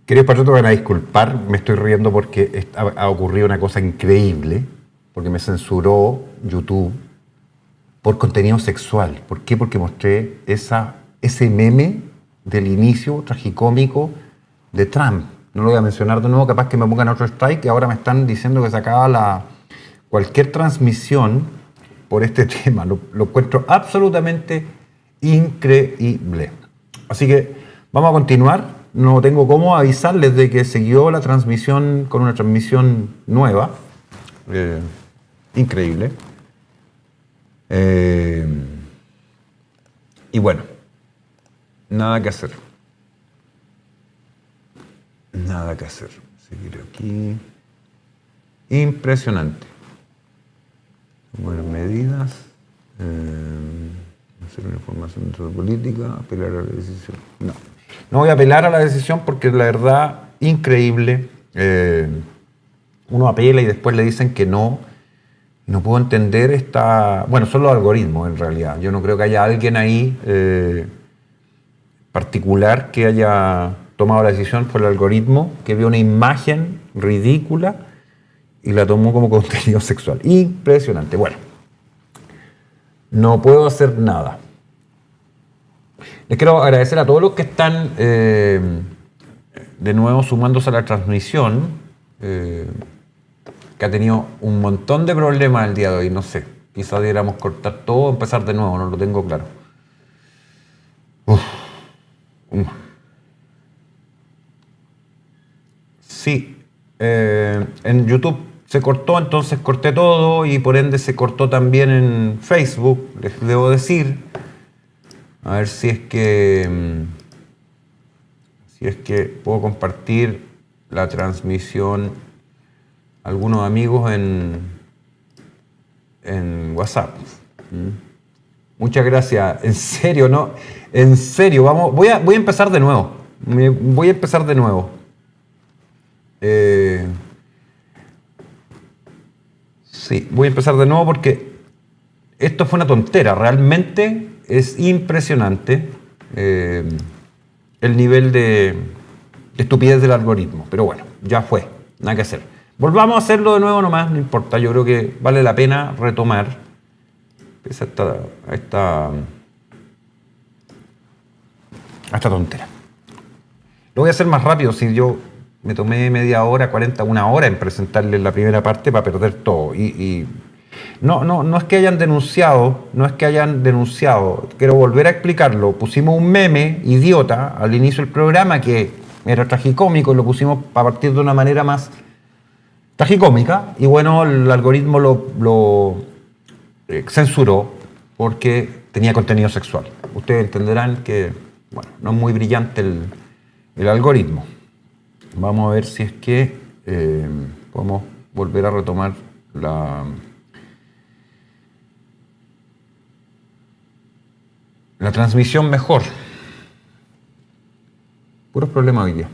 Queridos patriotas, van a disculpar, me estoy riendo porque ha ocurrido una cosa increíble, porque me censuró YouTube por contenido sexual. ¿Por qué? Porque mostré ese meme del inicio tragicómico de Trump. No lo voy a mencionar de nuevo, capaz que me pongan otro strike, y ahora me están diciendo que se acaba cualquier transmisión por este tema. Lo encuentro absolutamente increíble. Así que vamos a continuar. No tengo cómo avisarles de que siguió la transmisión con una transmisión nueva. Increíble. Y bueno, nada que hacer. Nada que hacer. Seguir aquí. Impresionante. Buenas medidas. Hacer una información dentro de política. Apelar a la decisión. No voy a apelar a la decisión porque la verdad, increíble. Uno apela y después le dicen que no. No puedo entender bueno, son los algoritmos en realidad. Yo no creo que haya alguien ahí particular que haya tomado la decisión. Fue el algoritmo que vio una imagen ridícula y la tomó como contenido sexual. Impresionante. Bueno, no puedo hacer nada. Les quiero agradecer a todos los que están de nuevo sumándose a la transmisión, que ha tenido un montón de problemas el día de hoy. No sé, quizás debiéramos cortar todo, empezar de nuevo, no lo tengo claro. Sí, en YouTube se cortó, entonces corté todo y por ende se cortó también en Facebook, les debo decir. A ver si es que puedo compartir la transmisión a algunos amigos en WhatsApp. Muchas gracias. En serio, ¿no? En serio, vamos. Voy a empezar de nuevo. Voy a empezar de nuevo. Sí, voy a empezar de nuevo porque esto fue una tontera. Realmente es impresionante el nivel de estupidez del algoritmo. Pero bueno, ya fue. Nada que hacer. Volvamos a hacerlo de nuevo nomás, no importa. Yo creo que vale la pena retomar esta tontera. Lo voy a hacer más rápido. Si yo me tomé media hora, 1 hora en presentarles la primera parte para perder todo. No es que hayan denunciado, quiero volver a explicarlo. Pusimos un meme idiota al inicio del programa que era tragicómico y lo pusimos a partir de una manera más tragicómica y bueno, el algoritmo lo censuró porque tenía contenido sexual. Ustedes entenderán que, bueno, no es muy brillante el algoritmo. Vamos a ver si es que podemos volver a retomar la transmisión mejor. Puros problemas hoy día.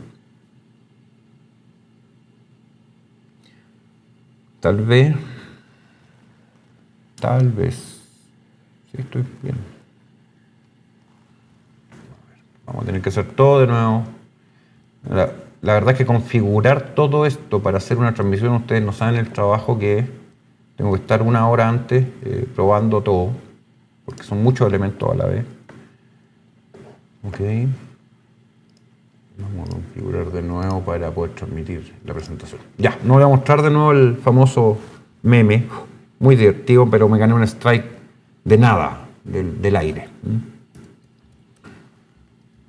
Tal vez. Sí, estoy bien. Vamos a tener que hacer todo de nuevo. La verdad es que configurar todo esto para hacer una transmisión, ustedes no saben el trabajo que es. Tengo que estar 1 hora antes probando todo, porque son muchos elementos a la vez. Ok. Vamos a configurar de nuevo para poder transmitir la presentación. Ya, no voy a mostrar de nuevo el famoso meme. Muy divertido, pero me gané un strike de nada, del aire.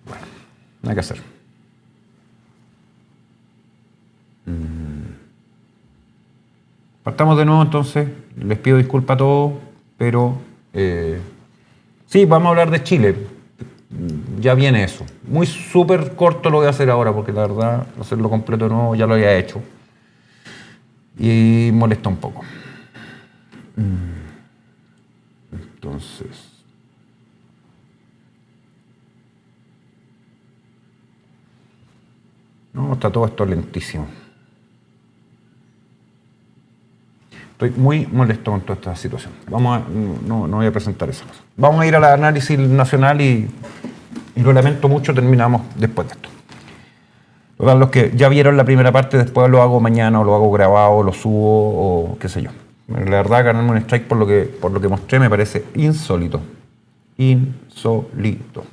Bueno, nada que hacer. Partamos de nuevo entonces. Les pido disculpas a todos, pero sí, vamos a hablar de Chile. Ya viene eso. Muy súper corto lo voy a hacer ahora porque la verdad hacerlo completo de nuevo ya lo había hecho y molesta un poco. Entonces no, está todo esto lentísimo. Estoy muy molesto con toda esta situación. No voy a presentar esa cosa. Vamos a ir al análisis nacional y lo lamento mucho, terminamos después de esto. Total, los que ya vieron la primera parte, después lo hago mañana, o lo hago grabado, o lo subo, o qué sé yo. La verdad, ganarme un strike por lo que mostré me parece insólito. Insólito.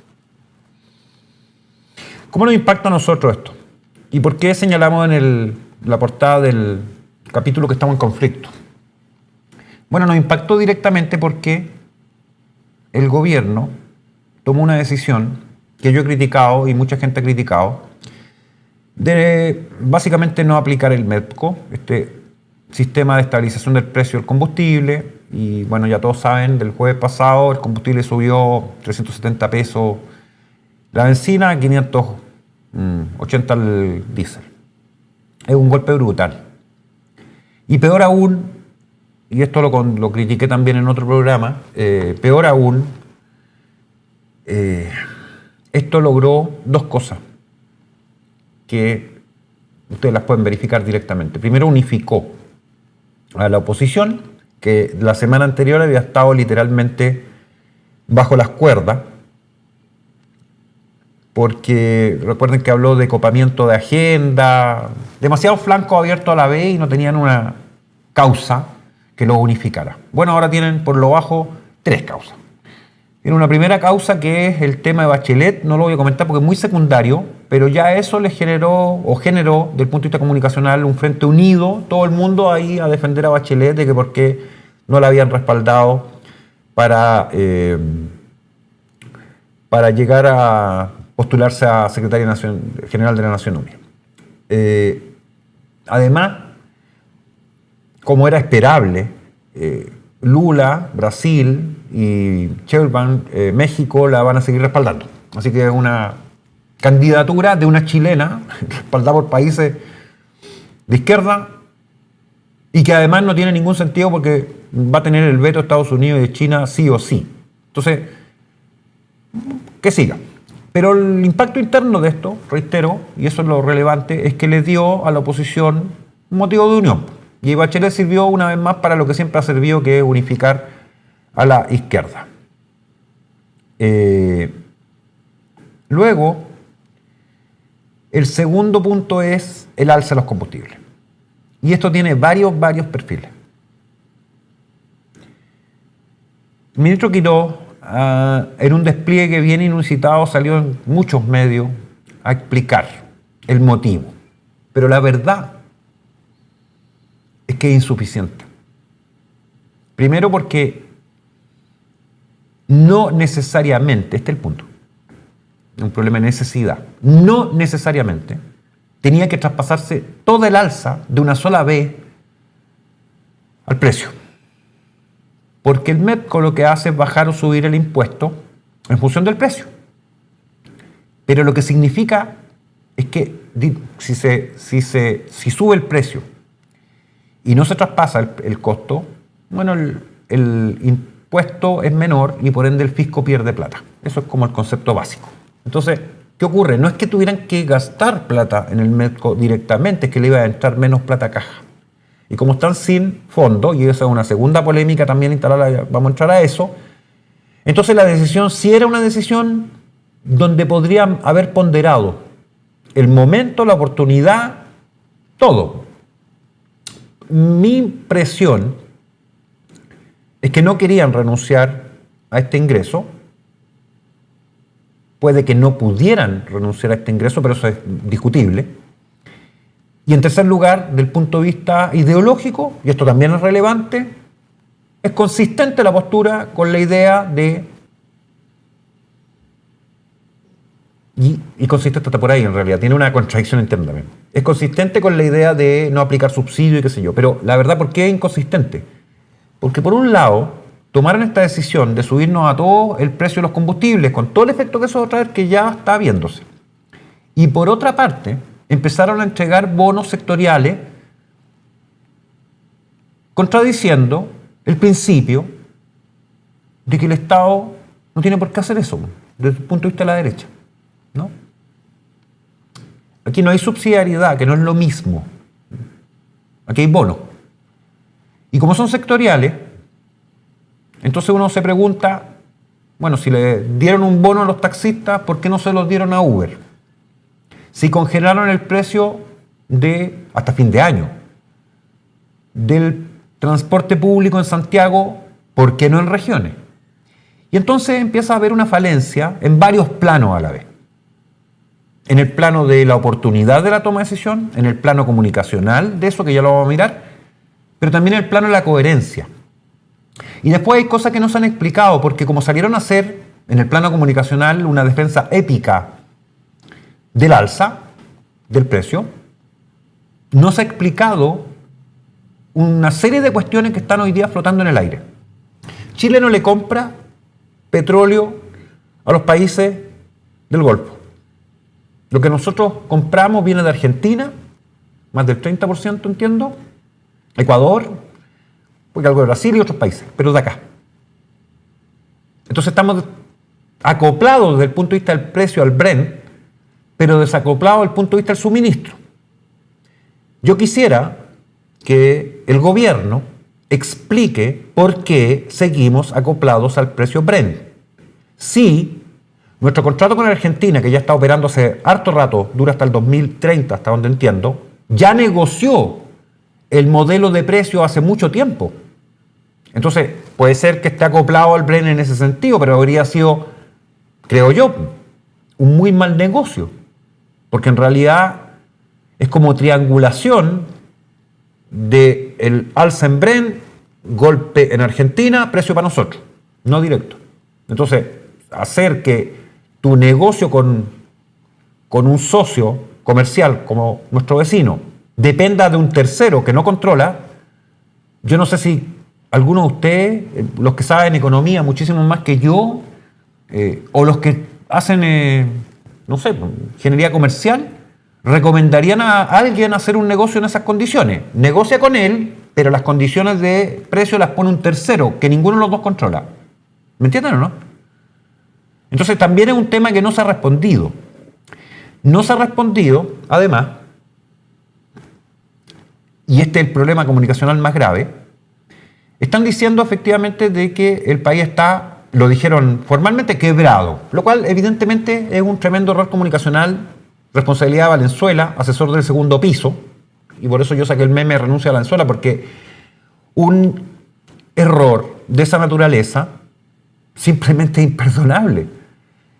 ¿Cómo nos impacta a nosotros esto? ¿Y por qué señalamos en la portada del capítulo que estamos en conflicto? Bueno, nos impactó directamente porque el gobierno tomó una decisión que yo he criticado y mucha gente ha criticado, de básicamente no aplicar el MEPCO, este sistema de estabilización del precio del combustible. Y bueno, ya todos saben, del jueves pasado el combustible subió 370 pesos la benzina, 580 el diésel. Es un golpe brutal. Y peor aún, y esto lo critiqué también en otro programa, peor aún, esto logró dos cosas que ustedes las pueden verificar directamente. Primero, unificó a la oposición, que la semana anterior había estado literalmente bajo las cuerdas, porque recuerden que habló de copamiento de agenda, demasiado flanco abierto a la vez y no tenían una causa que los unificara. Bueno, ahora tienen por lo bajo tres causas. Tienen una primera causa que es el tema de Bachelet, no lo voy a comentar porque es muy secundario, pero ya eso les generó, desde el punto de vista comunicacional, un frente unido, todo el mundo ahí a defender a Bachelet de que por qué no la habían respaldado para llegar a postularse a secretaria general de la Nación Unida. Además, como era esperable, Lula, Brasil y Sheinbaum, México, la van a seguir respaldando. Así que es una candidatura de una chilena respaldada por países de izquierda y que además no tiene ningún sentido porque va a tener el veto de Estados Unidos y de China sí o sí. Entonces, que siga. Pero el impacto interno de esto, reitero, y eso es lo relevante, es que le dio a la oposición un motivo de unión. Y Bachelet sirvió una vez más para lo que siempre ha servido, que es unificar a la izquierda. Luego, el segundo punto es el alza de los combustibles. Y esto tiene varios perfiles. El ministro Quirós, en un despliegue bien inusitado, salió en muchos medios a explicar el motivo. Pero la verdad es que es insuficiente. Primero porque no necesariamente, este es el punto, un problema de necesidad, no necesariamente tenía que traspasarse toda el alza de una sola vez al precio. Porque el MEPCO lo que hace es bajar o subir el impuesto en función del precio. Pero lo que significa es que si sube el precio y no se traspasa el costo, bueno, el impuesto es menor y por ende el fisco pierde plata. Eso es como el concepto básico. Entonces, ¿qué ocurre? No es que tuvieran que gastar plata en el MEPCO directamente, es que le iba a entrar menos plata a caja. Y como están sin fondo, y esa es una segunda polémica también instalada, vamos a entrar a eso, entonces la decisión sí era una decisión donde podrían haber ponderado el momento, la oportunidad, todo. Mi impresión es que no querían renunciar a este ingreso. Puede que no pudieran renunciar a este ingreso, pero eso es discutible. Y en tercer lugar, del punto de vista ideológico, y esto también es relevante, es consistente la postura con la idea de... Y consistente hasta por ahí en realidad, tiene una contradicción interna también. Es consistente con la idea de no aplicar subsidio y qué sé yo. Pero la verdad, ¿por qué es inconsistente? Porque por un lado, tomaron esta decisión de subirnos a todo el precio de los combustibles, con todo el efecto que eso va a traer, que ya está viéndose. Y por otra parte, empezaron a entregar bonos sectoriales contradiciendo el principio de que el Estado no tiene por qué hacer eso, desde el punto de vista de la derecha, ¿no? Aquí no hay subsidiariedad, que no es lo mismo. Aquí hay bonos. Y como son sectoriales, entonces uno se pregunta, bueno, si le dieron un bono a los taxistas, ¿por qué no se los dieron a Uber? si congelaron el precio de, hasta fin de año, del transporte público en Santiago, ¿por qué no en regiones? Y entonces empieza a haber una falencia en varios planos a la vez. En el plano de la oportunidad de la toma de decisión, en el plano comunicacional de eso, que ya lo vamos a mirar, pero también en el plano de la coherencia. Y después hay cosas que no se han explicado, porque como salieron a hacer en el plano comunicacional una defensa épica del alza del precio, no se ha explicado una serie de cuestiones que están hoy día flotando en el aire. Chile no le compra petróleo a los países del Golfo. Lo que nosotros compramos viene de Argentina, más del 30%, entiendo, Ecuador, porque algo de Brasil y otros países, pero de acá. Entonces estamos acoplados desde el punto de vista del precio al Brent, pero desacoplados desde el punto de vista del suministro. Yo quisiera que el gobierno explique por qué seguimos acoplados al precio Brent. Si nuestro contrato con Argentina, que ya está operando hace harto rato, dura hasta el 2030, hasta donde entiendo, ya negoció el modelo de precio hace mucho tiempo. Entonces, puede ser que esté acoplado al Brent en ese sentido, pero habría sido, creo yo, un muy mal negocio. Porque en realidad es como triangulación del alza en Brent, golpe en Argentina, precio para nosotros, no directo. Entonces, hacer que tu negocio con un socio comercial como nuestro vecino dependa de un tercero que no controla, yo no sé si algunos de ustedes, los que saben economía muchísimo más que yo, o los que hacen, no sé, ingeniería comercial, recomendarían a alguien hacer un negocio en esas condiciones. Negocia con él, pero las condiciones de precio las pone un tercero que ninguno de los dos controla. ¿Me entienden o no? Entonces también es un tema que no se ha respondido. No se ha respondido, además, y este es el problema comunicacional más grave, están diciendo efectivamente de que el país está, lo dijeron formalmente, quebrado, lo cual evidentemente es un tremendo error comunicacional, responsabilidad de Valenzuela, asesor del segundo piso, y por eso yo saqué el meme renuncia a Valenzuela, porque un error de esa naturaleza simplemente es imperdonable.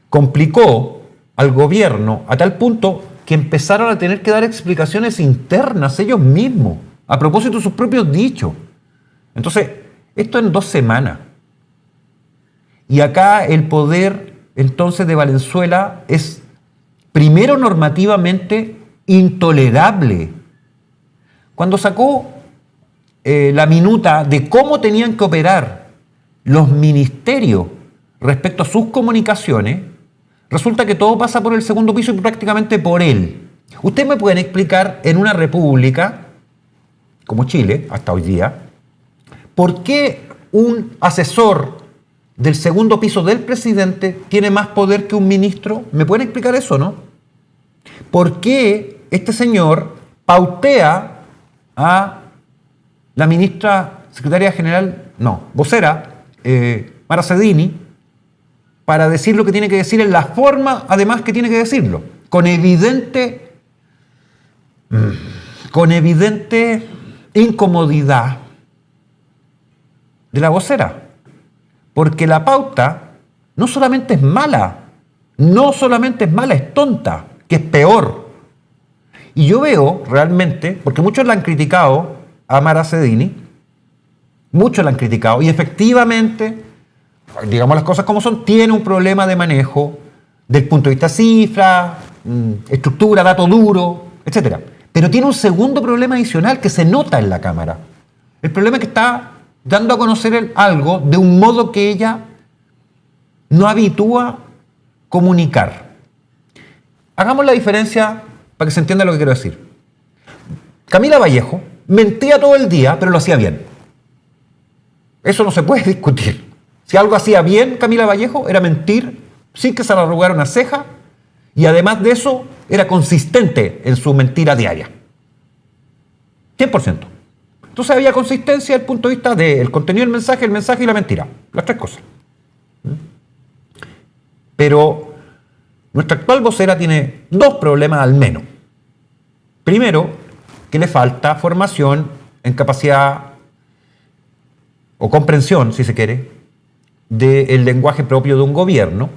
Complicó al gobierno a tal punto que empezaron a tener que dar explicaciones internas ellos mismos, a propósito de sus propios dichos. Entonces, esto en 2 semanas. Y acá el poder, entonces, de Valenzuela es, primero, normativamente intolerable. Cuando sacó la minuta de cómo tenían que operar los ministerios respecto a sus comunicaciones, resulta que todo pasa por el segundo piso y prácticamente por él. ¿Ustedes me pueden explicar en una república como Chile, hasta hoy día, por qué un asesor del segundo piso del presidente tiene más poder que un ministro? ¿Me pueden explicar eso, no? ¿Por qué este señor pautea a la ministra, secretaria general, no, vocera, Mara Cedini, para decir lo que tiene que decir en la forma, además, que tiene que decirlo, con evidente incomodidad de la vocera? Porque la pauta no solamente es mala, es tonta, que es peor. Y yo veo realmente, porque muchos la han criticado a Mara Cedini, muchos la han criticado, y efectivamente, digamos las cosas como son, tiene un problema de manejo del punto de vista cifra, estructura, dato duro, etc. Pero tiene un segundo problema adicional que se nota en la Cámara. El problema es que está dando a conocer algo de un modo que ella no habitúa comunicar. Hagamos la diferencia para que se entienda lo que quiero decir. Camila Vallejo mentía todo el día, pero lo hacía bien. Eso no se puede discutir. Si algo hacía bien Camila Vallejo era mentir sin que se le arrugara una ceja, y además de eso era consistente en su mentira diaria. 100%. Entonces había consistencia desde el punto de vista del contenido del mensaje, el mensaje y la mentira. Las 3 cosas. Pero Nuestra actual vocera tiene dos problemas al menos. Primero, que le falta formación en capacidad o comprensión, si se quiere, del lenguaje propio de un gobierno.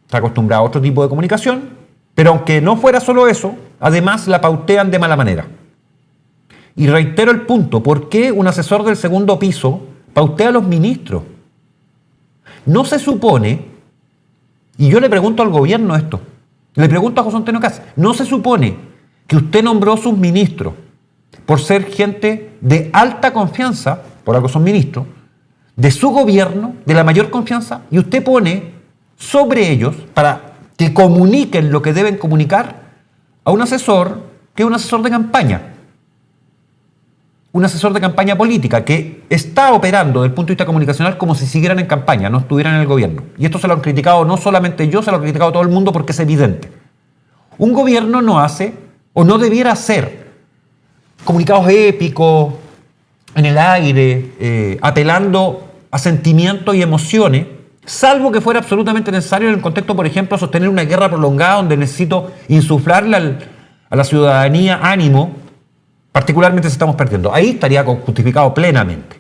Está acostumbrado a otro tipo de comunicación, pero aunque no fuera solo eso, además la pautean de mala manera. Y reitero el punto, ¿por qué un asesor del segundo piso pautea a los ministros? No se supone, y yo le pregunto al gobierno esto, le pregunto a José Antonio Kast, ¿no se supone que usted nombró sus ministros por ser gente de alta confianza, por algo son ministros, de su gobierno, de la mayor confianza, y usted pone sobre ellos, para que comuniquen lo que deben comunicar, a un asesor que es un asesor de campaña? Un asesor de campaña política que está operando desde el punto de vista comunicacional como si siguieran en campaña, no estuvieran en el gobierno. Y esto se lo han criticado no solamente yo, se lo ha criticado todo el mundo porque es evidente. Un gobierno no hace, o no debiera hacer, comunicados épicos, en el aire, apelando a sentimientos y emociones, salvo que fuera absolutamente necesario en el contexto, por ejemplo, de sostener una guerra prolongada donde necesito insuflarle a la ciudadanía ánimo, particularmente si estamos perdiendo. Ahí estaría justificado plenamente.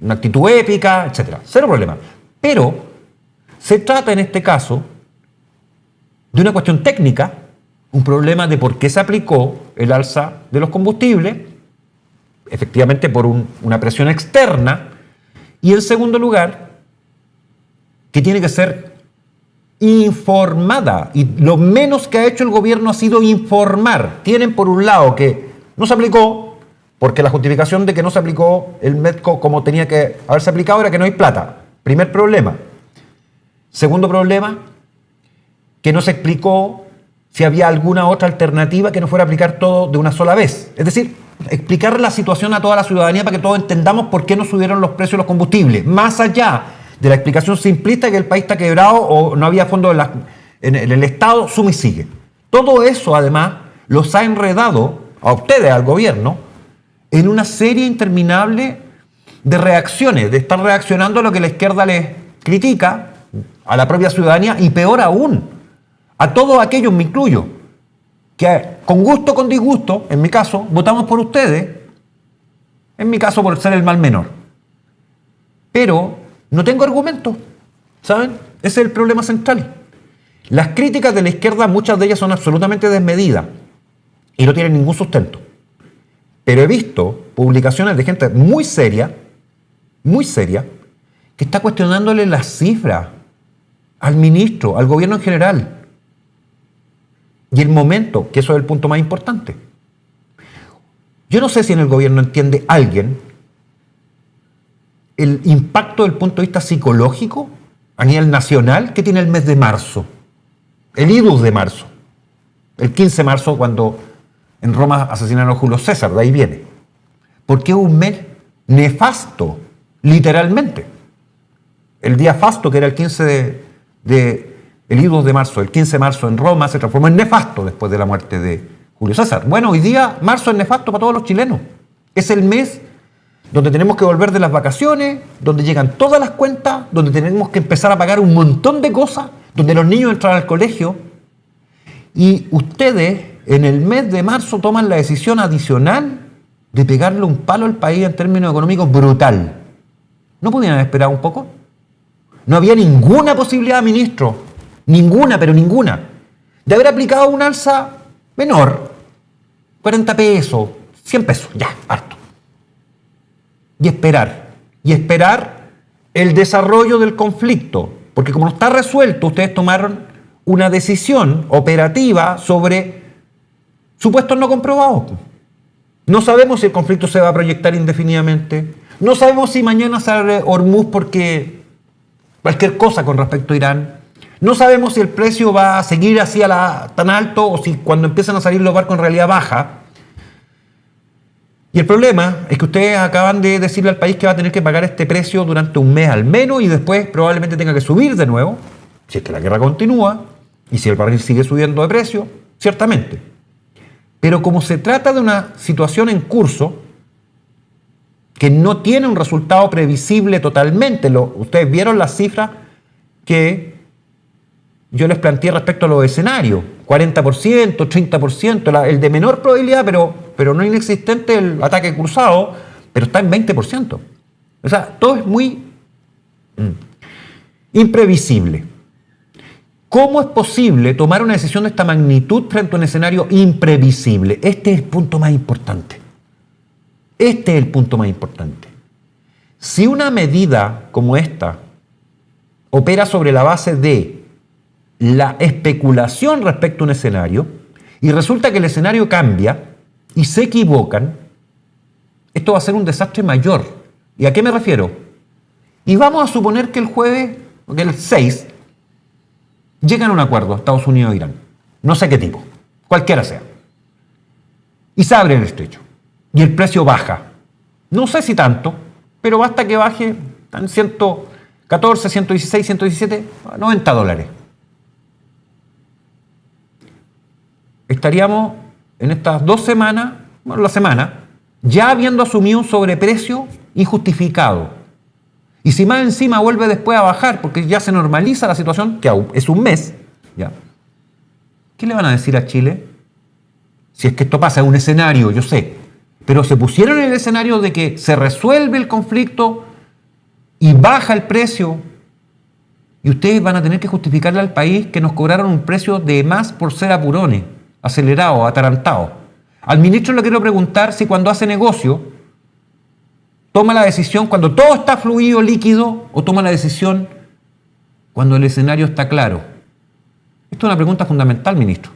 Una actitud épica, etc. Cero problema. Pero se trata en este caso de una cuestión técnica, un problema de por qué se aplicó el alza de los combustibles, efectivamente por una presión externa, y en segundo lugar, que tiene que ser informada, y lo menos que ha hecho el gobierno ha sido informar. Tienen por un lado que no se aplicó, porque la justificación de que no se aplicó el MEDCO como tenía que haberse aplicado era que no hay plata. Primer problema. Segundo problema, que no se explicó si había alguna otra alternativa que no fuera a aplicar todo de una sola vez. Es decir, explicar la situación a toda la ciudadanía para que todos entendamos por qué no subieron los precios de los combustibles. Más allá de la explicación simplista de que el país está quebrado o no había fondos en el Estado, suma y sigue. Todo eso, además, los ha enredado a ustedes, al gobierno, en una serie interminable de reacciones, de estar reaccionando a lo que la izquierda les critica, a la propia ciudadanía, y peor aún, a todos aquellos, me incluyo, que con gusto o con disgusto, en mi caso, votamos por ustedes, en mi caso por ser el mal menor. Pero no tengo argumentos, ¿saben? Ese es el problema central. Las críticas de la izquierda, muchas de ellas son absolutamente desmedidas y no tienen ningún sustento. Pero he visto publicaciones de gente muy seria, que está cuestionándole las cifras al ministro, al gobierno en general. Y el momento, que eso es el punto más importante. Yo no sé si en el gobierno entiende alguien el impacto del punto de vista psicológico a nivel nacional que tiene el mes de marzo, el idus de marzo, el 15 de marzo cuando en Roma asesinaron a Julio César, de ahí viene. Porque es un mes nefasto, literalmente. El día fasto, que era el 15 el idus de marzo, el 15 de marzo en Roma, se transformó en nefasto después de la muerte de Julio César. Bueno, hoy día marzo es nefasto para todos los chilenos. Es el mes donde tenemos que volver de las vacaciones, donde llegan todas las cuentas, donde tenemos que empezar a pagar un montón de cosas, donde los niños entran al colegio. Y ustedes en el mes de marzo toman la decisión adicional de pegarle un palo al país en términos económicos brutal. ¿No podían haber esperado un poco? No había ninguna posibilidad, ministro, ninguna, pero ninguna, de haber aplicado un alza menor, 40 pesos, 100 pesos, ya, harto. Y esperar el desarrollo del conflicto, porque como no está resuelto, ustedes tomaron una decisión operativa sobre supuestos no comprobados. No sabemos si el conflicto se va a proyectar indefinidamente, no sabemos si mañana se abre Hormuz porque cualquier cosa con respecto a Irán, no sabemos si el precio va a seguir así tan alto o si cuando empiezan a salir los barcos en realidad baja. Y el problema es que ustedes acaban de decirle al país que va a tener que pagar este precio durante un mes al menos y después probablemente tenga que subir de nuevo, si es que la guerra continúa y si el barril sigue subiendo de precio, ciertamente. Pero como se trata de una situación en curso que no tiene un resultado previsible totalmente, ustedes vieron las cifras que yo les planteé respecto a los escenarios, 40%, 30%, el de menor probabilidad, pero no inexistente el ataque cruzado, pero está en 20%. O sea, todo es muy imprevisible. ¿Cómo es posible tomar una decisión de esta magnitud frente a un escenario imprevisible? Este es el punto más importante. Este es el punto más importante. Si una medida como esta opera sobre la base de la especulación respecto a un escenario y resulta que el escenario cambia y se equivocan, esto va a ser un desastre mayor. ¿Y a qué me refiero? Y vamos a suponer que el jueves, que el 6, llegan a un acuerdo Estados Unidos e Irán. No sé qué tipo, cualquiera sea. Y se abre el estrecho. Y el precio baja. No sé si tanto, pero basta que baje en 114, 116, 117, $90. Estaríamos en estas 2 semanas, bueno, la semana, ya habiendo asumido un sobreprecio injustificado. Y si más encima vuelve después a bajar, porque ya se normaliza la situación, que es un mes, ¿ya? ¿Qué le van a decir a Chile? Si es que esto pasa, es un escenario, yo sé, pero se pusieron en el escenario de que se resuelve el conflicto y baja el precio, y ustedes van a tener que justificarle al país que nos cobraron un precio de más por ser apurones, acelerados, atarantados. Al ministro le quiero preguntar si cuando hace negocio toma la decisión cuando todo está fluido, líquido, o toma la decisión cuando el escenario está claro. Esto es una pregunta fundamental, ministro.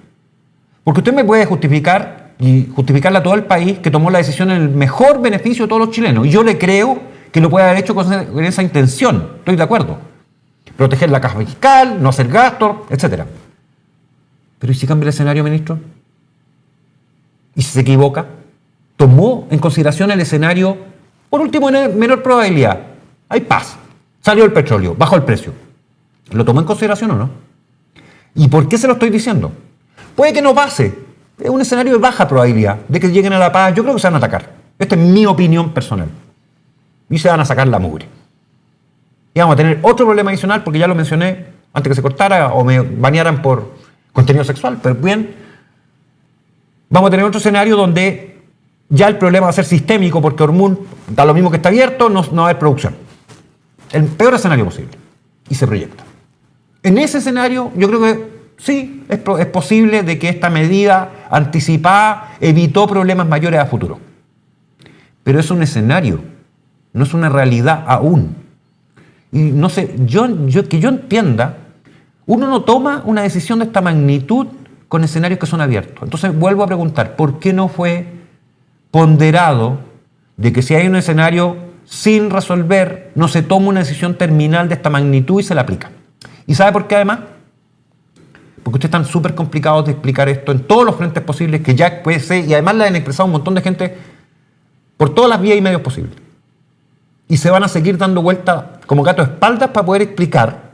Porque usted me puede justificar y justificarle a todo el país que tomó la decisión en el mejor beneficio de todos los chilenos. Y yo le creo que lo puede haber hecho con esa intención. Estoy de acuerdo. Proteger la caja fiscal, no hacer gastos, etc. Pero ¿y si cambia el escenario, ministro? ¿Y si se equivoca? ¿Tomó en consideración el escenario, por último, en menor probabilidad? Hay paz. Salió el petróleo, bajó el precio. ¿Lo tomó en consideración o no? ¿Y por qué se lo estoy diciendo? Puede que no pase. Es un escenario de baja probabilidad de que lleguen a la paz. Yo creo que se van a atacar. Esta es mi opinión personal. Y se van a sacar la mugre. Y vamos a tener otro problema adicional, porque ya lo mencioné antes que se cortara o me banearan por contenido sexual. Pero bien, vamos a tener otro escenario donde ya el problema va a ser sistémico, porque Hormuz da lo mismo que está abierto, no va a haber producción. El peor escenario posible. Y se proyecta. En ese escenario, yo creo que sí, es posible de que esta medida anticipada evitó problemas mayores a futuro. Pero es un escenario, no es una realidad aún. Y no sé, que yo entienda, uno no toma una decisión de esta magnitud con escenarios que son abiertos. Entonces vuelvo a preguntar, ¿por qué no fue ponderado de que si hay un escenario sin resolver, no se toma una decisión terminal de esta magnitud y se la aplica? ¿Y sabe por qué además? Porque ustedes están súper complicados de explicar esto en todos los frentes posibles, que ya puede ser, y además la han expresado un montón de gente por todas las vías y medios posibles. Y se van a seguir dando vueltas como gato de espaldas para poder explicar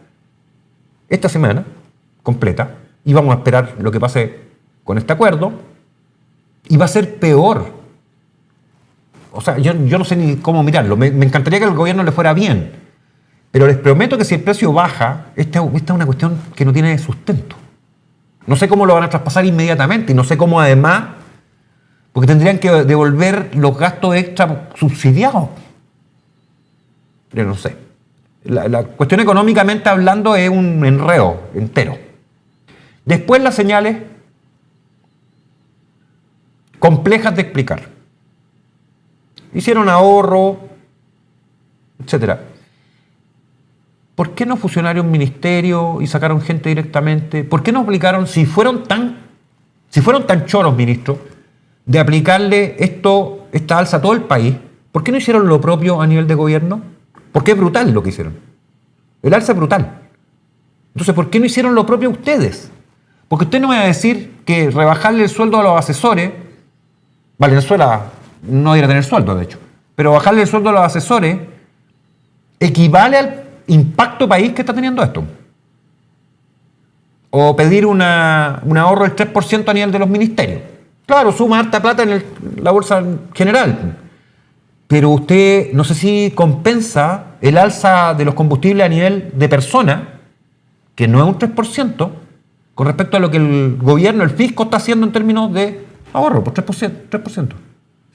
esta semana completa, y vamos a esperar lo que pase con este acuerdo, y va a ser peor. O sea, yo no sé ni cómo mirarlo. Me encantaría que al gobierno le fuera bien, pero les prometo que si el precio baja, esta es una cuestión que no tiene sustento. No sé cómo lo van a traspasar inmediatamente, y no sé cómo además, porque tendrían que devolver los gastos extra subsidiados. Pero no sé. La cuestión económicamente hablando es un enreo entero. Después las señales complejas de explicar. Hicieron ahorro, etcétera. ¿Por qué no fusionaron un ministerio y sacaron gente directamente? ¿Por qué no aplicaron, si fueron tan choros, ministro, de aplicarle esta alza a todo el país, ¿por qué no hicieron lo propio a nivel de gobierno? Porque es brutal lo que hicieron. El alza es brutal. Entonces, ¿por qué no hicieron lo propio ustedes? Porque usted no me va a decir que rebajarle el sueldo a los asesores, Valenzuela no debería tener sueldo, de hecho, pero bajarle el sueldo a los asesores equivale al impacto país que está teniendo esto. O pedir un ahorro del 3% a nivel de los ministerios. Claro, suma harta plata en la bolsa general. Pero usted, no sé si compensa el alza de los combustibles a nivel de persona que no es un 3% con respecto a lo que el gobierno, el fisco está haciendo en términos de ahorro, por 3%.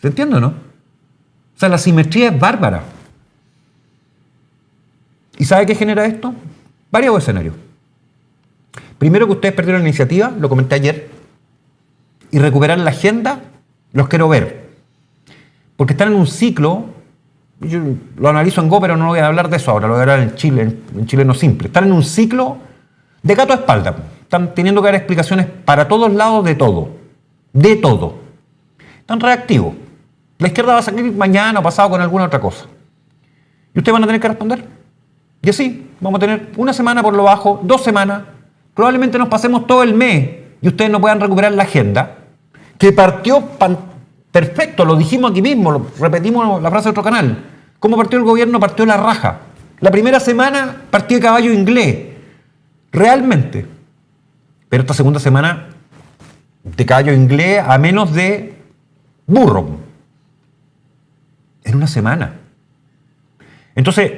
¿Se entiende o no? O sea, la simetría es bárbara. ¿Y sabe qué genera esto? Varios escenarios. Primero, que ustedes perdieron la iniciativa, lo comenté ayer, y recuperar la agenda, los quiero ver. Porque están en un ciclo, yo lo analizo en Go, pero no voy a hablar de eso ahora, lo voy a hablar en Chile, en chileno simple. Están en un ciclo de gato a espalda. Están teniendo que dar explicaciones para todos lados de todo. De todo. Están reactivos. La izquierda va a salir mañana o pasado con alguna otra cosa. Y ustedes van a tener que responder. Y así, vamos a tener una semana por lo bajo, 2 semanas. Probablemente nos pasemos todo el mes y ustedes no puedan recuperar la agenda, que partió perfecto, lo dijimos aquí mismo, repetimos la frase de otro canal. ¿Cómo partió el gobierno? Partió la raja. La primera semana partió de caballo inglés. Realmente. Pero esta segunda semana, de caballo inglés a menos de burro. En una semana. Entonces,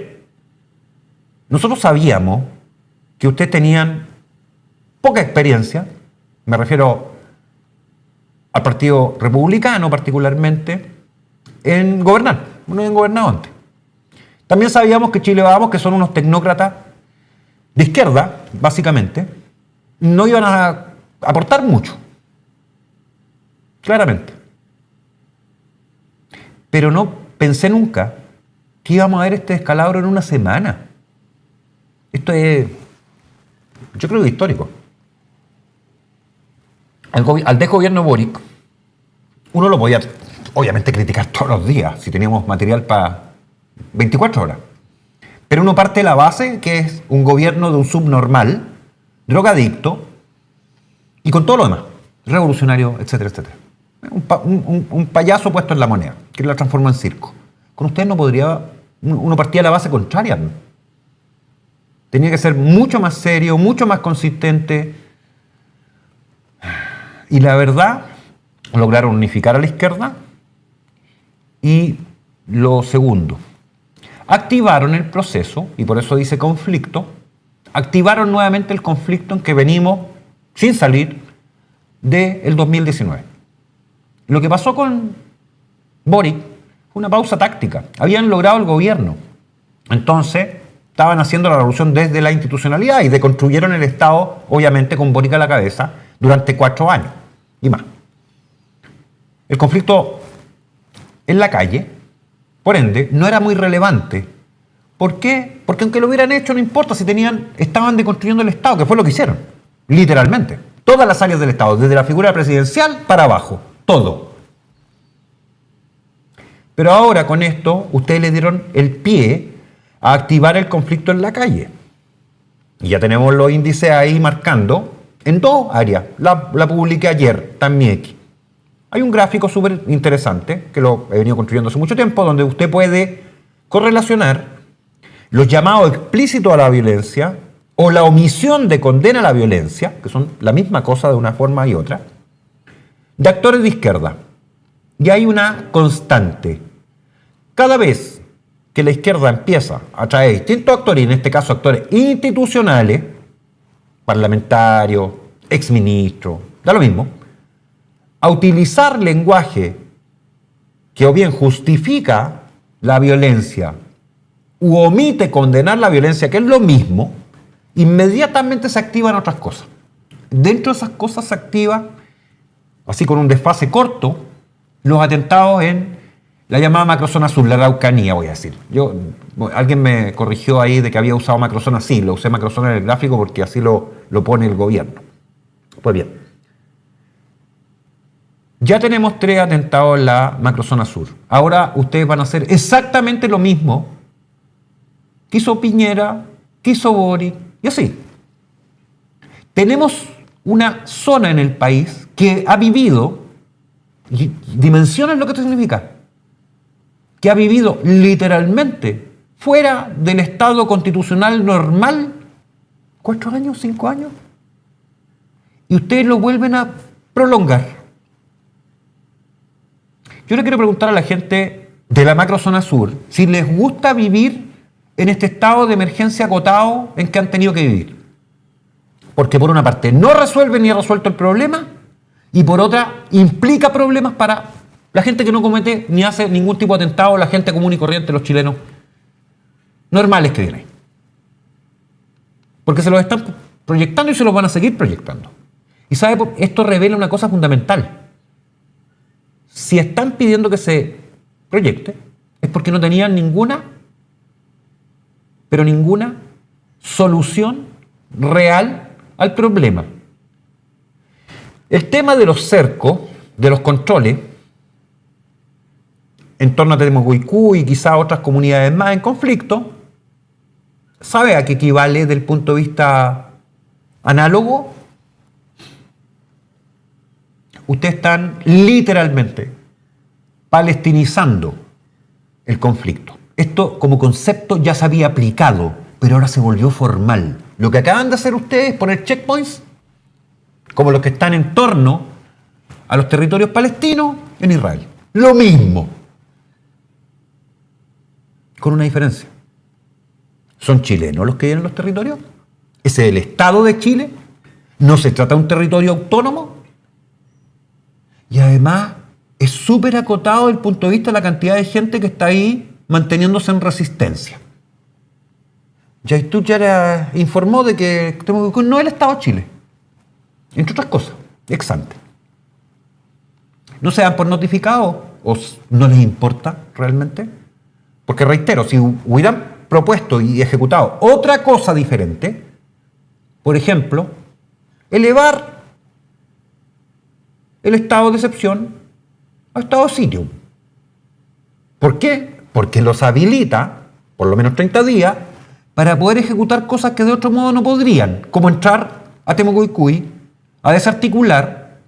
nosotros sabíamos que ustedes tenían poca experiencia, me refiero al Partido Republicano particularmente, en gobernar. No han gobernado antes. También sabíamos que Chile Vamos, que son unos tecnócratas de izquierda, básicamente, no iban a aportar mucho. Claramente. Pero no pensé nunca que íbamos a ver este descalabro en una semana. Esto es, yo creo que histórico. Al desgobierno Boric, uno lo podía, obviamente, criticar todos los días, si teníamos material para 24 horas. Pero uno parte de la base que es un gobierno de un subnormal, drogadicto, y con todo lo demás, revolucionario, etcétera, etcétera. Un payaso puesto en la moneda, que la transformó en circo. Con usted no podría, uno partía de la base contraria, ¿no? Tenía que ser mucho más serio, mucho más consistente. Y la verdad, lograron unificar a la izquierda. Y lo segundo, activaron el proceso, y por eso dice conflicto, activaron nuevamente el conflicto en que venimos sin salir del 2019. Lo que pasó con Boric fue una pausa táctica. Habían logrado el gobierno. Entonces, estaban haciendo la revolución desde la institucionalidad y deconstruyeron el Estado, obviamente con Boric a la cabeza, durante 4 años y más. El conflicto en la calle, por ende, no era muy relevante. ¿Por qué? Porque aunque lo hubieran hecho, no importa si estaban deconstruyendo el Estado, que fue lo que hicieron, literalmente. Todas las áreas del Estado, desde la figura presidencial para abajo, todo. Pero ahora con esto, ustedes le dieron el pie a activar el conflicto en la calle. Y ya tenemos los índices ahí marcando en 2 áreas. La publiqué ayer, también. Hay un gráfico súper interesante, que lo he venido construyendo hace mucho tiempo, donde usted puede correlacionar los llamados explícitos a la violencia o la omisión de condena a la violencia, que son la misma cosa de una forma y otra, de actores de izquierda. Y hay una constante. Cada vez que la izquierda empieza a traer distintos actores, en este caso actores institucionales, parlamentarios, exministros, da lo mismo, a utilizar lenguaje que o bien justifica la violencia u omite condenar la violencia, que es lo mismo, inmediatamente se activan otras cosas. Dentro de esas cosas se activa, así con un desfase corto, los atentados en la llamada macrozona sur, la Araucanía, voy a decir. Alguien me corrigió ahí de que había usado macrozona, sí, lo usé macrozona en el gráfico porque así lo pone el gobierno. Pues bien, ya tenemos 3 atentados en la macrozona sur. Ahora ustedes van a hacer exactamente lo mismo que hizo Piñera, que hizo Boric, y así. Tenemos una zona en el país que ha vivido, y dimensionen lo que esto significa, que ha vivido literalmente fuera del Estado constitucional normal 4 años, 5 años, y ustedes lo vuelven a prolongar. Yo le quiero preguntar a la gente de la macrozona sur si les gusta vivir en este estado de emergencia acotado en que han tenido que vivir. porque por una parte no resuelve ni ha resuelto el problema y por otra implica problemas para la gente que no comete ni hace ningún tipo de atentado, la gente común y corriente, los chilenos normales que vienen. Porque se los están proyectando y se los van a seguir proyectando. Y sabe, esto revela una cosa fundamental. Si están pidiendo que se proyecte, es porque no tenían ninguna, pero ninguna solución real al problema. El tema de los cercos, de los controles, en torno a Temucuicú y quizá otras comunidades más en conflicto, ¿sabe a qué equivale desde el punto de vista análogo? Ustedes están literalmente palestinizando el conflicto. Esto como concepto ya se había aplicado, pero ahora se volvió formal. Lo que acaban de hacer ustedes es poner checkpoints, como los que están en torno a los territorios palestinos en Israel. Lo mismo, con una diferencia. ¿Son chilenos los que vienen los territorios? ¿Ese es el Estado de Chile? ¿No se trata de un territorio autónomo? Y además es súper acotado desde el punto de vista de la cantidad de gente que está ahí manteniéndose en resistencia. Yaitú ya informó de que Temucuicú no es el Estado de Chile, entre otras cosas, ex ante. ¿No se dan por notificados o no les importa realmente? Porque reitero, si hubieran propuesto y ejecutado otra cosa diferente, por ejemplo, elevar el estado de excepción a estado de sitio. ¿Por qué? Porque los habilita, por lo menos 30 días, para poder ejecutar cosas que de otro modo no podrían, como entrar a Temucuicú a desarticular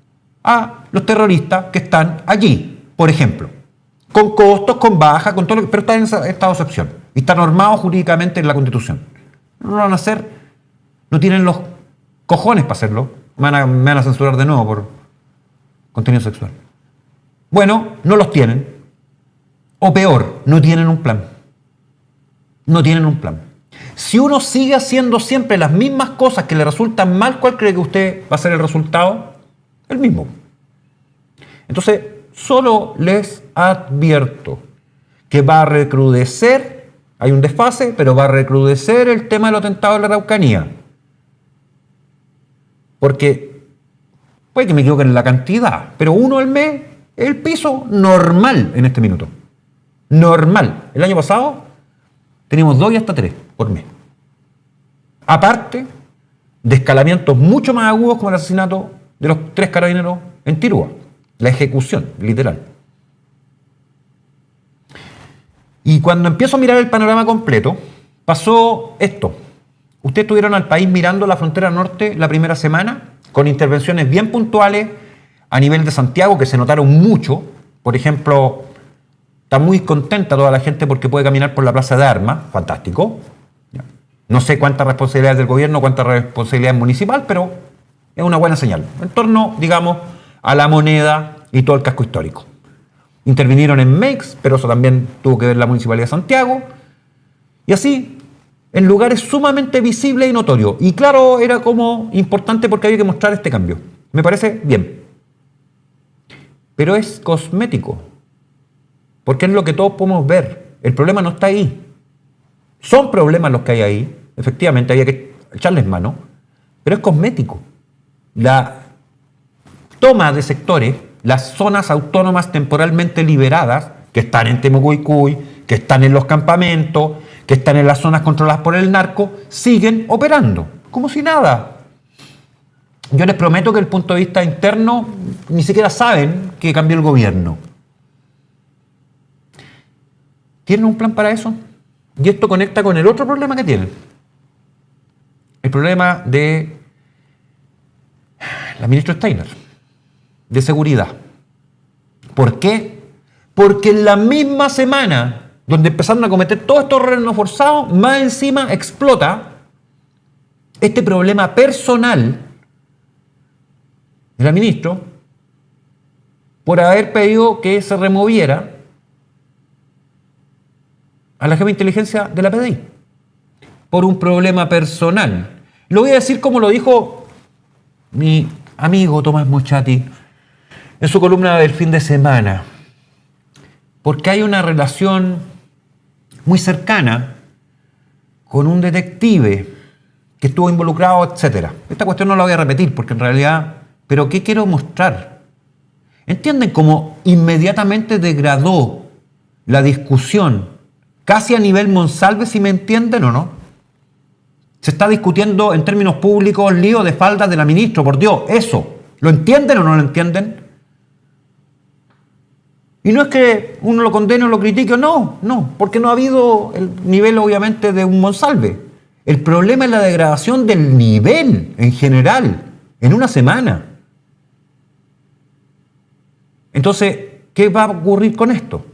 a los terroristas que están allí, por ejemplo, con costos, con baja, con todo lo que, pero están en estado de excepción y está normado jurídicamente en la Constitución. No lo van a hacer, no tienen los cojones para hacerlo, me van a censurar de nuevo por contenido sexual. Bueno, no los tienen, o peor, no tienen un plan. No tienen un plan. Si uno sigue haciendo siempre las mismas cosas que le resultan mal, ¿cuál cree que usted va a ser el resultado? El mismo. Entonces, solo les advierto que va a recrudecer, hay un desfase, pero va a recrudecer el tema del atentado de la Araucanía. Porque puede que me equivoque en la cantidad, pero uno al mes es el piso normal en este minuto. Normal. El año pasado teníamos 2 y hasta 3 por mes. Aparte de escalamientos mucho más agudos como el asesinato de los 3 carabineros en Tirúa. La ejecución, literal. Y cuando empiezo a mirar el panorama completo, pasó esto. Ustedes estuvieron al país mirando la frontera norte la primera semana, con intervenciones bien puntuales a nivel de Santiago, que se notaron mucho. Por ejemplo, está muy contenta toda la gente porque puede caminar por la Plaza de Armas. Fantástico. No sé cuántas responsabilidades del gobierno, cuántas responsabilidades municipal, pero es una buena señal. En torno, digamos, a la moneda y todo el casco histórico. Intervinieron en MEX, pero eso también tuvo que ver la Municipalidad de Santiago. Y así, en lugares sumamente visibles y notorios. Y claro, era como importante porque había que mostrar este cambio. Me parece bien. Pero es cosmético. Porque es lo que todos podemos ver. El problema no está ahí. Son problemas los que hay ahí. Efectivamente, había que echarles mano. Pero es cosmético. La toma de sectores, las zonas autónomas temporalmente liberadas, que están en Temucuicú, que están en los campamentos, que están en las zonas controladas por el narco, siguen operando, como si nada. Yo les prometo que desde el punto de vista interno ni siquiera saben que cambió el gobierno. ¿Tienen un plan para eso? Y esto conecta con el otro problema que tienen. El problema de la ministra Steiner, de seguridad. ¿Por qué? Porque en la misma semana donde empezaron a cometer todos estos errores no forzados, más encima explota este problema personal de la ministra por haber pedido que se removiera a la jefa de inteligencia de la PDI por un problema personal. Lo voy a decir como lo dijo mi amigo Tomás Mochati en su columna del fin de semana, porque hay una relación muy cercana con un detective que estuvo involucrado, etc. Esta cuestión no la voy a repetir porque en realidad, pero ¿qué quiero mostrar? ¿Entienden cómo inmediatamente degradó la discusión casi a nivel Monsalve, si me entienden o no? Se está discutiendo en términos públicos lío de faldas de la ministra, por Dios, eso. ¿Lo entienden o no lo entienden? Y no es que uno lo condene o lo critique, no, porque no ha habido el nivel obviamente de un Monsalve. El problema es la degradación del nivel en general, en una semana. Entonces, ¿qué va a ocurrir con esto?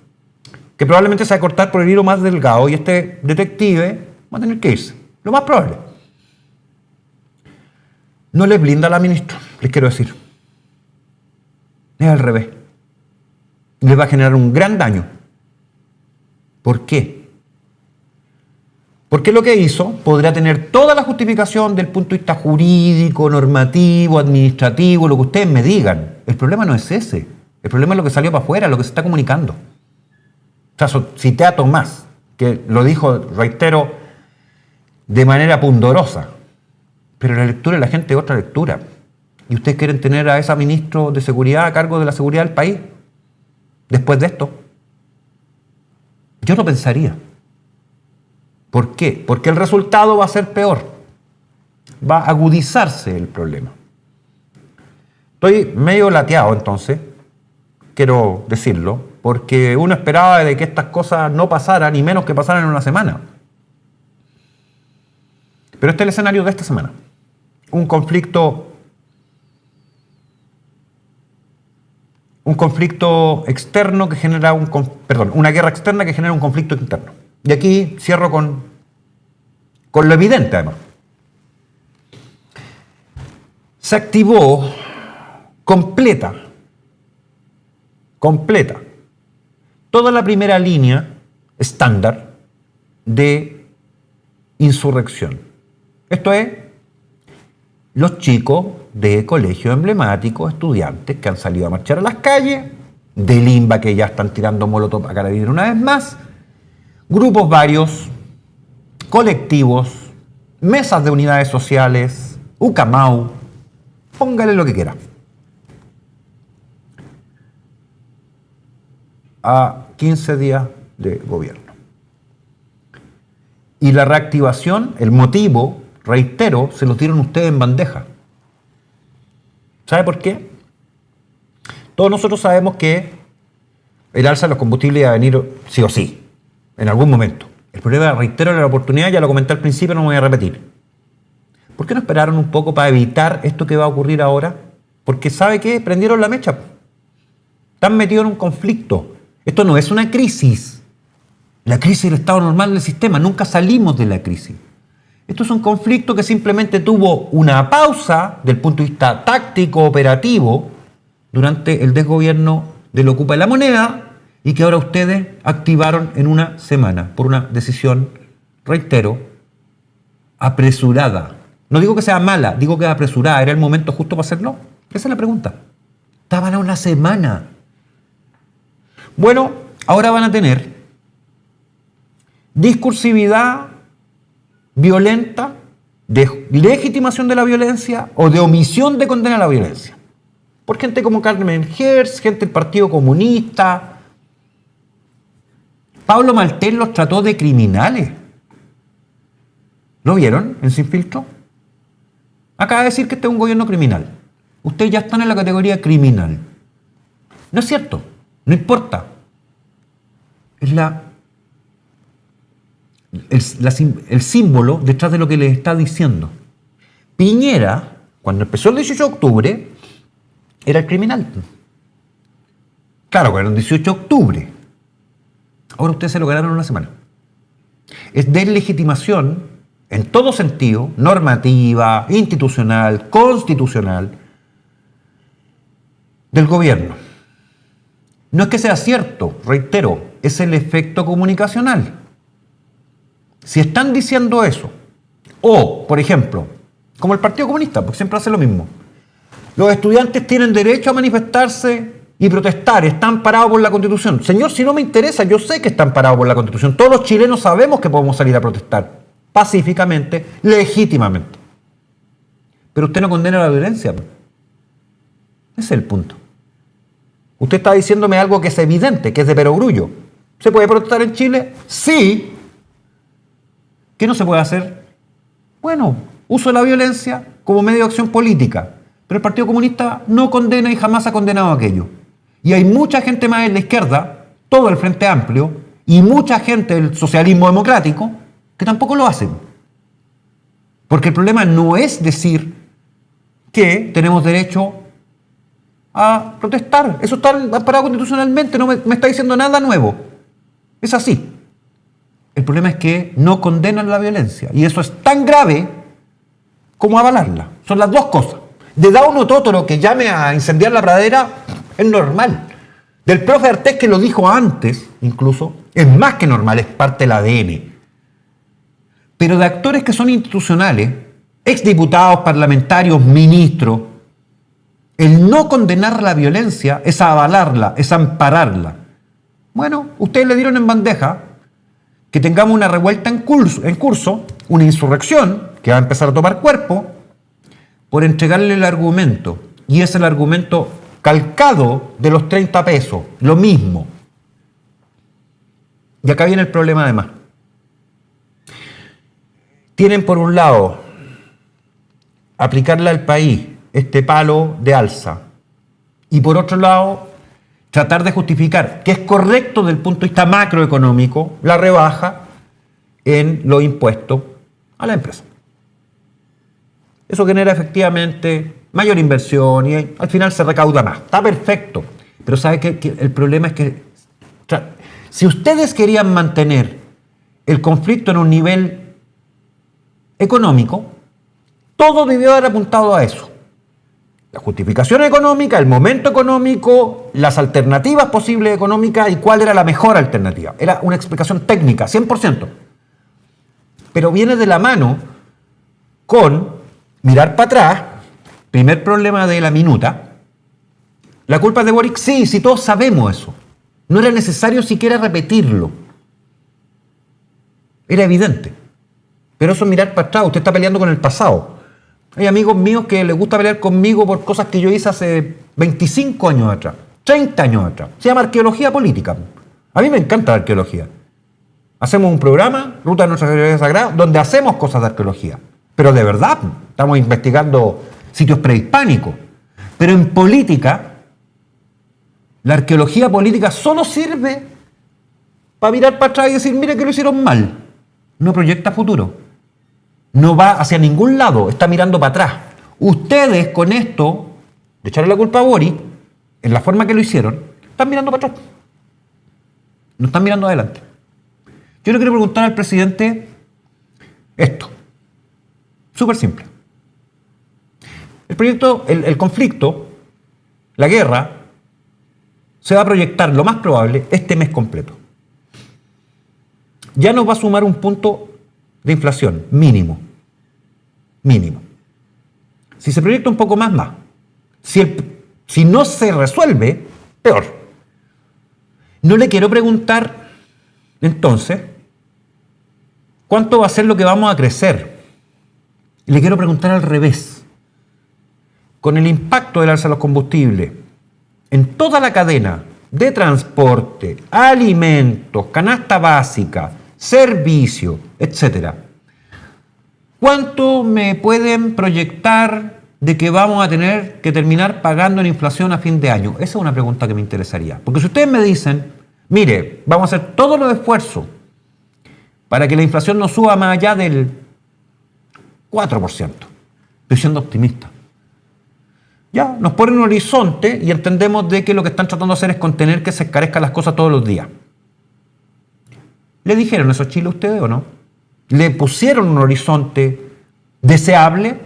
Que probablemente se va a cortar por el hilo más delgado y este detective va a tener que irse. Lo más probable. No les blinda a la ministra, les quiero decir. Es al revés. Les va a generar un gran daño. ¿Por qué? Porque lo que hizo podrá tener toda la justificación del punto de vista jurídico, normativo, administrativo, lo que ustedes me digan. El problema no es ese. El problema es lo que salió para afuera, lo que se está comunicando. O sea, cité a Tomás, que lo dijo, reitero, de manera pundorosa. Pero la lectura de la gente es otra lectura. ¿Y ustedes quieren tener a esa ministra de Seguridad a cargo de la seguridad del país? Después de esto, yo no pensaría. ¿Por qué? Porque el resultado va a ser peor. Va a agudizarse el problema. Estoy medio lateado entonces, quiero decirlo, porque uno esperaba de que estas cosas no pasaran, y menos que pasaran en una semana. Pero este es el escenario de esta semana. Un conflicto externo que genera una guerra externa que genera un conflicto interno. Y aquí cierro con lo evidente, además. Se activó completa, toda la primera línea estándar de insurrección. Esto es, los chicos de colegio emblemático, estudiantes que han salido a marchar a las calles, de Limba que ya están tirando molotov a Carabineros una vez más, grupos varios, colectivos, mesas de unidades sociales, Ucamau, póngale lo que quiera. A 15 días de gobierno. Y la reactivación, el motivo, reitero, se lo dieron ustedes en bandeja. ¿Sabe por qué? Todos nosotros sabemos que el alza de los combustibles va a venir sí o sí, en algún momento. El problema, reitero, la oportunidad, ya lo comenté al principio, no me voy a repetir. ¿Por qué no esperaron un poco para evitar esto que va a ocurrir ahora? Porque ¿sabe qué? Prendieron la mecha. Están metidos en un conflicto. Esto no es una crisis. La crisis del estado normal del sistema. Nunca salimos de la crisis. Esto es un conflicto que simplemente tuvo una pausa del punto de vista táctico, operativo, durante el desgobierno del Ocupa la Moneda y que ahora ustedes activaron en una semana por una decisión, reitero, apresurada. No digo que sea mala, digo que apresurada. ¿Era el momento justo para hacerlo? Esa es la pregunta. Estaban a una semana. Bueno, ahora van a tener discursividad violenta, de legitimación de la violencia o de omisión de condena a la violencia. Por gente como Carmen Hertz, gente del Partido Comunista. Pablo Maltés los trató de criminales. ¿Lo vieron en Sin Filtro? Acaba de decir que este es un gobierno criminal. Ustedes ya están en la categoría criminal. No es cierto, no importa. Es el símbolo detrás de lo que les está diciendo. Piñera, cuando empezó el 18 de octubre, era el criminal. Claro, era el 18 de octubre. Ahora ustedes se lo ganaron en una semana. Es deslegitimación en todo sentido, normativa, institucional, constitucional, del gobierno. No es que sea cierto, reitero, es el efecto comunicacional. Si están diciendo eso, o, por ejemplo, como el Partido Comunista, porque siempre hace lo mismo. Los estudiantes tienen derecho a manifestarse y protestar, están parados por la Constitución. Señor, si no me interesa, yo sé que están parados por la Constitución. Todos los chilenos sabemos que podemos salir a protestar pacíficamente, legítimamente. Pero usted no condena la violencia. Ese es el punto. Usted está diciéndome algo que es evidente, que es de perogrullo. ¿Se puede protestar en Chile? Sí. ¿Qué no se puede hacer? Bueno, uso de la violencia como medio de acción política. Pero el Partido Comunista no condena y jamás ha condenado aquello. Y hay mucha gente más en la izquierda, todo el Frente Amplio, y mucha gente del socialismo democrático, que tampoco lo hacen. Porque el problema no es decir que tenemos derecho a protestar. Eso está amparado constitucionalmente, no me está diciendo nada nuevo. Es así. El problema es que no condenan la violencia. Y eso es tan grave como avalarla. Son las dos cosas. De Dauno Totoro que llame a incendiar la pradera es normal. Del profe Artés que lo dijo antes, incluso, es más que normal, es parte del ADN. Pero de actores que son institucionales, exdiputados, parlamentarios, ministros, el no condenar la violencia es avalarla, es ampararla. Bueno, ustedes le dieron en bandeja que tengamos una revuelta en curso, una insurrección que va a empezar a tomar cuerpo, por entregarle el argumento. Y es el argumento calcado de los 30 pesos, lo mismo. Y acá viene el problema además. Tienen por un lado aplicarle al país este palo de alza y por otro lado tratar de justificar que es correcto desde el punto de vista macroeconómico la rebaja en los impuestos a la empresa. Eso genera efectivamente mayor inversión y al final se recauda más. Está perfecto. Pero ¿sabe qué? El problema es que si ustedes querían mantener el conflicto en un nivel económico, todo debió haber apuntado a eso. La justificación económica, el momento económico, las alternativas posibles económicas y cuál era la mejor alternativa. Era una explicación técnica, 100%. Pero viene de la mano con mirar para atrás, primer problema de la minuta. ¿La culpa es de Boric? Sí, todos sabemos eso. No era necesario siquiera repetirlo. Era evidente. Pero eso es mirar para atrás, usted está peleando con el pasado. Hay amigos míos que les gusta pelear conmigo por cosas que yo hice hace 25 años atrás, 30 años atrás. Se llama arqueología política. A mí me encanta la arqueología. Hacemos un programa, Ruta de Nuestra Geografía Sagrada, donde hacemos cosas de arqueología. Pero de verdad, estamos investigando sitios prehispánicos. Pero en política, la arqueología política solo sirve para mirar para atrás y decir, mire que lo hicieron mal. No proyecta futuro. No va hacia ningún lado, está mirando para atrás. Ustedes con esto, de echarle la culpa a Boric, en la forma que lo hicieron, están mirando para atrás. No están mirando adelante. Yo le quiero preguntar al presidente esto. Súper simple. El proyecto, el conflicto, la guerra, se va a proyectar, lo más probable, este mes completo. Ya nos va a sumar un punto de inflación, mínimo. Mínimo. Si se proyecta un poco más. Si no se resuelve, peor. No le quiero preguntar, entonces, ¿cuánto va a ser lo que vamos a crecer? Le quiero preguntar al revés. Con el impacto del alza de los combustibles en toda la cadena de transporte, alimentos, canasta básica, servicio, etcétera. ¿Cuánto me pueden proyectar de que vamos a tener que terminar pagando en inflación a fin de año? Esa es una pregunta que me interesaría. Porque si ustedes me dicen, mire, vamos a hacer todos los esfuerzos para que la inflación no suba más allá del 4%. Estoy siendo optimista. Ya, nos ponen un horizonte y entendemos de que lo que están tratando de hacer es contener que se encarezcan las cosas todos los días. ¿Le dijeron eso a Chile a ustedes o no? ¿Le pusieron un horizonte deseable?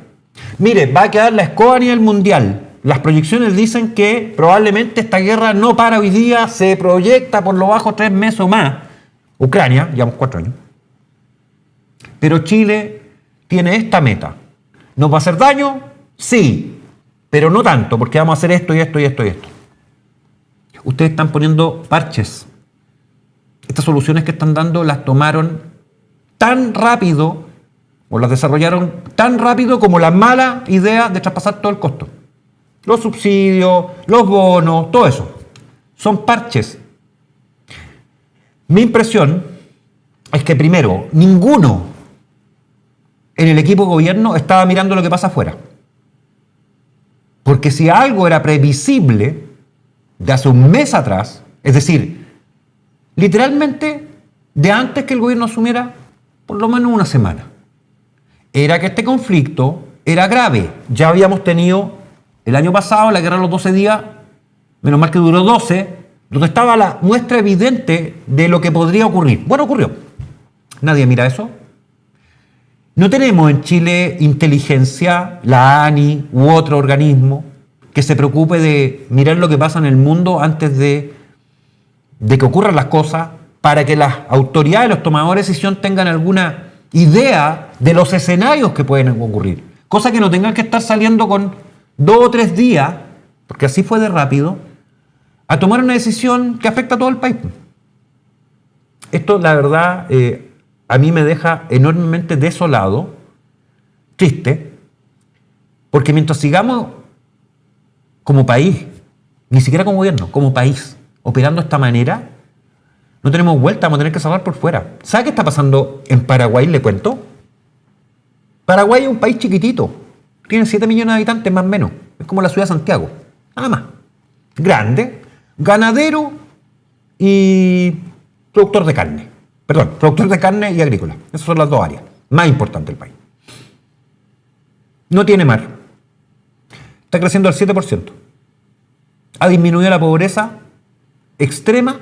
Mire, va a quedar la escoba a nivel mundial. Las proyecciones dicen que probablemente esta guerra no para hoy día, se proyecta por lo bajo 3 meses o más. Ucrania, llevamos 4 años. Pero Chile tiene esta meta. ¿Nos va a hacer daño? Sí, pero no tanto, porque vamos a hacer esto y esto y esto y esto. Ustedes están poniendo parches. Estas soluciones que están dando las tomaron tan rápido, o las desarrollaron tan rápido como la mala idea de traspasar todo el costo. Los subsidios, los bonos, todo eso. Son parches. Mi impresión es que primero, ninguno en el equipo de gobierno estaba mirando lo que pasa afuera. Porque si algo era previsible de hace un mes atrás, es decir, literalmente de antes que el gobierno asumiera, por lo menos una semana, era que este conflicto era grave. Ya habíamos tenido el año pasado la guerra de los 12 días, menos mal que duró 12, donde estaba la muestra evidente de lo que podría ocurrir. Bueno, ocurrió. Nadie mira eso. No tenemos en Chile inteligencia, la ANI u otro organismo que se preocupe de mirar lo que pasa en el mundo antes de que ocurran las cosas, para que las autoridades, los tomadores de decisión tengan alguna idea de los escenarios que pueden ocurrir. Cosa que no tengan que estar saliendo con 2 o 3 días, porque así fue de rápido, a tomar una decisión que afecta a todo el país. Esto, la verdad, a mí me deja enormemente desolado, triste, porque mientras sigamos como país, ni siquiera como gobierno, como país, operando de esta manera, no tenemos vuelta, vamos a tener que salvar por fuera. ¿Sabe qué está pasando en Paraguay? Le cuento. Paraguay es un país chiquitito, tiene 7 millones de habitantes más o menos, es como la ciudad de Santiago, nada más. Grande, ganadero y productor de carne. Perdón, productor de carne y agrícola. Esas son las 2 áreas más importantes del país. No tiene mar. Está creciendo al 7%. Ha disminuido la pobreza extrema.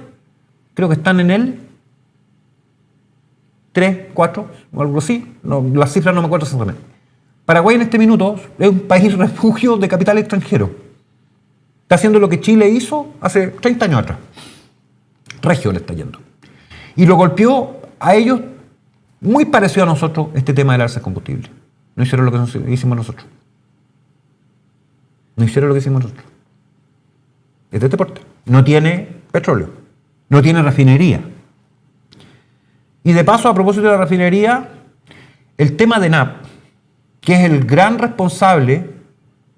Creo que están en el 3, 4 o algo así. No, las cifras no me acuerdo exactamente. Paraguay en este minuto es un país refugio de capital extranjero. Está haciendo lo que Chile hizo hace 30 años atrás. Regio le está yendo. Y lo golpeó a ellos muy parecido a nosotros este tema del alza de combustible. No hicieron lo que hicimos nosotros. No hicieron lo que hicimos nosotros. Es de este porte. No tiene petróleo. No tiene refinería. Y de paso, a propósito de la refinería, el tema de ENAP, que es el gran responsable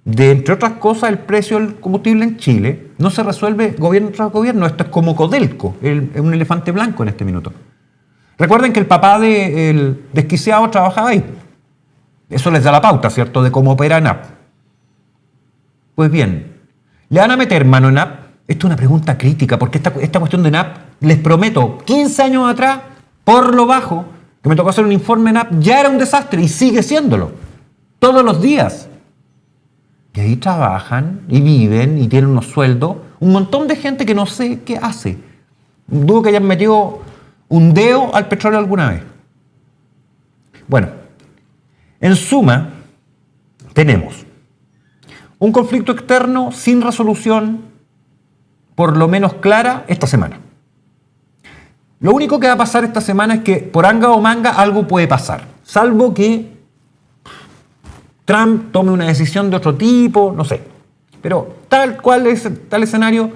de, entre otras cosas, el precio del combustible en Chile, no se resuelve gobierno tras gobierno. Esto es como Codelco, es un elefante blanco en este minuto. Recuerden que el papá del desquiciado trabajaba ahí. Eso les da la pauta, ¿cierto?, de cómo opera ENAP. Pues bien, ¿le van a meter mano en ENAP? Esto es una pregunta crítica, porque esta cuestión de ENAP, les prometo, 15 años atrás, por lo bajo, que me tocó hacer un informe ENAP, ya era un desastre y sigue siéndolo. Todos los días. Y ahí trabajan y viven y tienen unos sueldos. Un montón de gente que no sé qué hace. Dudo que hayan metido un dedo al petróleo alguna vez. Bueno, en suma, tenemos un conflicto externo sin resolución, por lo menos clara, esta semana. Lo único que va a pasar esta semana es que, por anga o manga, algo puede pasar. Salvo que Trump tome una decisión de otro tipo, no sé. Pero tal cual es tal escenario,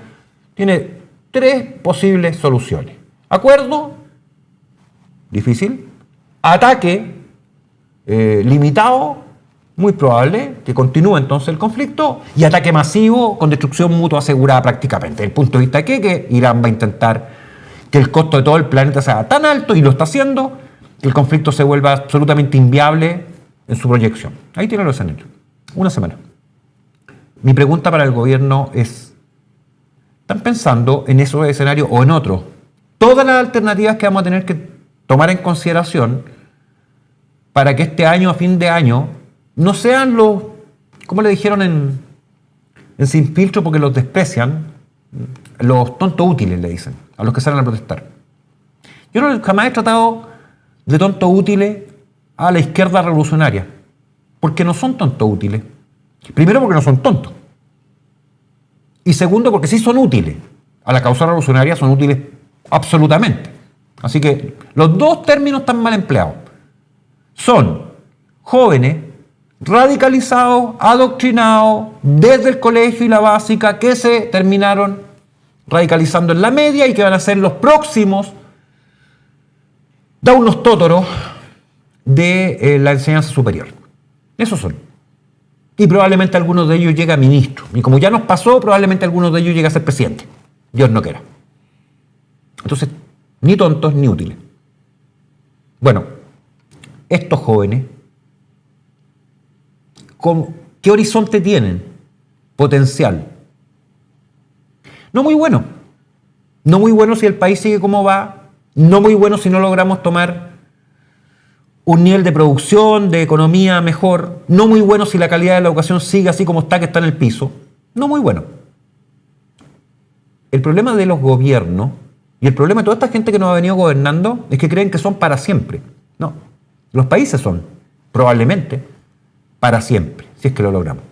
tiene 3 posibles soluciones. Acuerdo, difícil. Ataque, limitado, muy probable que continúe entonces el conflicto. Y ataque masivo, con destrucción mutua asegurada prácticamente. Desde el punto de vista que Irán va a intentar que el costo de todo el planeta sea tan alto, y lo está haciendo, que el conflicto se vuelva absolutamente inviable en su proyección. Ahí tienen los escenarios. Una semana. Mi pregunta para el gobierno es, ¿están pensando en esos escenarios o en otros? Todas las alternativas que vamos a tener que tomar en consideración para que este año, a fin de año, no sean los, como le dijeron en Sin Filtro, porque los desprecian, los tontos útiles, le dicen, a los que salen a protestar. Yo jamás he tratado de tontos útiles a la izquierda revolucionaria, porque no son tontos útiles. Primero, porque no son tontos. Y segundo, porque sí son útiles. A la causa revolucionaria son útiles absolutamente. Así que los 2 términos están mal empleados. Son jóvenes, radicalizados, adoctrinados desde el colegio y la básica, que se terminaron radicalizando en la media y que van a ser los próximos unos tótoros de la enseñanza superior. Esos son. Y probablemente algunos de ellos llegue a ministro. Y como ya nos pasó, probablemente algunos de ellos llegue a ser presidente. Dios no quiera. Entonces, ni tontos ni útiles. Bueno, estos jóvenes, ¿qué horizonte tienen? Potencial. No muy bueno. No muy bueno si el país sigue como va. No muy bueno si no logramos tomar un nivel de producción, de economía mejor. No muy bueno si la calidad de la educación sigue así como está, que está en el piso. No muy bueno. El problema de los gobiernos y el problema de toda esta gente que nos ha venido gobernando es que creen que son para siempre. No. Los países son, probablemente, para siempre, si es que lo logramos.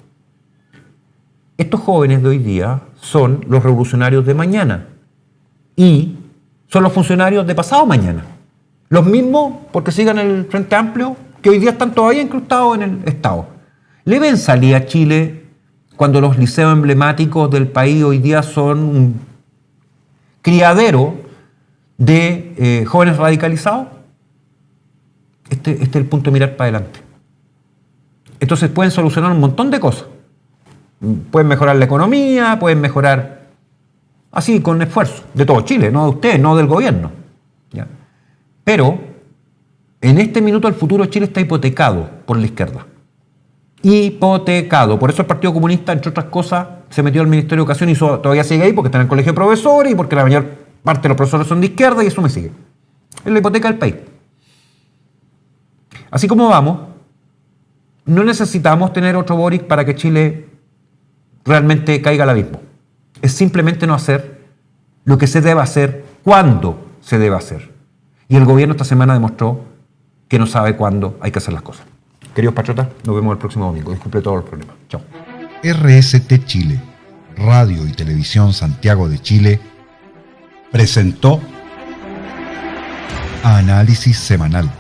Estos jóvenes de hoy día son los revolucionarios de mañana y son los funcionarios de pasado mañana. Los mismos, porque sigan el Frente Amplio, que hoy día están todavía incrustados en el Estado. ¿Le ven salida a Chile cuando los liceos emblemáticos del país hoy día son un criadero de jóvenes radicalizados? Este es el punto de mirar para adelante. Entonces pueden solucionar un montón de cosas. Pueden mejorar la economía, pueden mejorar así con esfuerzo de todo Chile, no de ustedes, no del gobierno. ¿Ya? Pero en este minuto el futuro de Chile está hipotecado por la izquierda. Hipotecado. Por eso el Partido Comunista, entre otras cosas, se metió al Ministerio de Educación y todavía sigue ahí porque está en el colegio de profesores y porque la mayor parte de los profesores son de izquierda y eso me sigue. Es la hipoteca del país. Así como vamos, no necesitamos tener otro Boric para que Chile realmente caiga al abismo. Es simplemente no hacer lo que se debe hacer cuando se debe hacer. Y el gobierno esta semana demostró que no sabe cuándo hay que hacer las cosas. Queridos patriotas, nos vemos el próximo domingo. Disculpe todos los problemas. Chao. RST Chile, Radio y Televisión Santiago de Chile, presentó Análisis Semanal.